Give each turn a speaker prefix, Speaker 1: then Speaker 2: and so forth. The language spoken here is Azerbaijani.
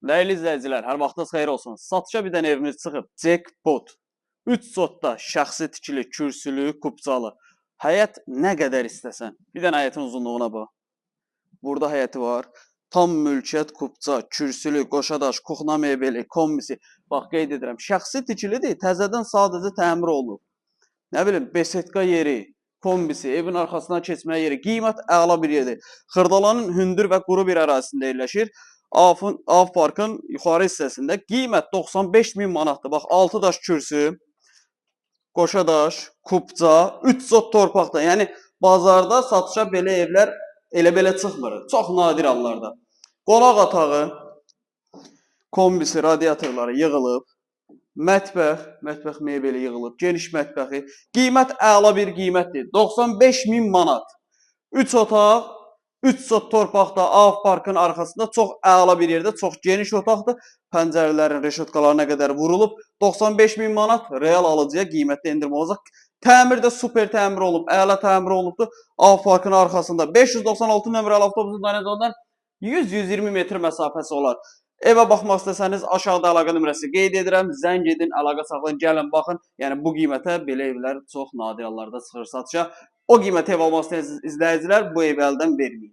Speaker 1: Dəyərli izləyicilər, hər vaxtınız xeyir olsun. Satışa bir dənə evimiz çıxıb. Jackpot. 3 sotda şəxsi tikili, kürsülü, kubcalı. Həyət nə qədər istəsən. Bir dənə həyətin uzunluğuna bax. Burada həyəti var. Tam mülkiyyət kubca, kürsülü, qoşadaş, kuxna mebeli, kombisi. Bax qeyd edirəm. Şəxsi tikilidir. Təzədən sadəcə təmir olunub. Nə bilim, besetka yeri, kombisi, evin arxasından keçməyə yeri, qiymət əla bir yerdir. Xırdalanın hündür və quru bir ərazisində yerləşir. Av parkın yuxarı hissəsində qiymət 95 min manatdır. Bax 6 daş kürsü, qoşa daş, kubca, 3 sot torpaqda. Yəni bazarda satışa belə evlər elə-belə çıxmır. Çox nadir hallarda. Qonaq otağı, kombisi, radiatorları yığılıb. Mətbəx mebeli yığılıb. Geniş mətbəxi. Qiymət əla bir qiymətdir. 95 min manat. 3 otaq, 3 sot torpaqda, Av parkın arxasında çox əla bir yerdə, çox geniş otaqdır. Pəncərələrin reşotkalarına qədər vurulub. 95 min manat real alıcıya qiymətdə endirmə olacaq. Təmir də super təmir olub, əla təmir olubdur. Av parkın arxasında 596 nömrəli avtobusun dayanacağından 100-120 metr məsafəsi olar. Evə baxmaq istəsəniz aşağıda əlaqə nömrəsi qeyd edirəm. Zəng edin, əlaqə saxlayın, gəlin baxın. Yəni bu qiymətə belə evlər çox nadir hallarda çıxır satışa. O qiymətə ev almaq istəyən izləyicilər bu evi əldən verməyin.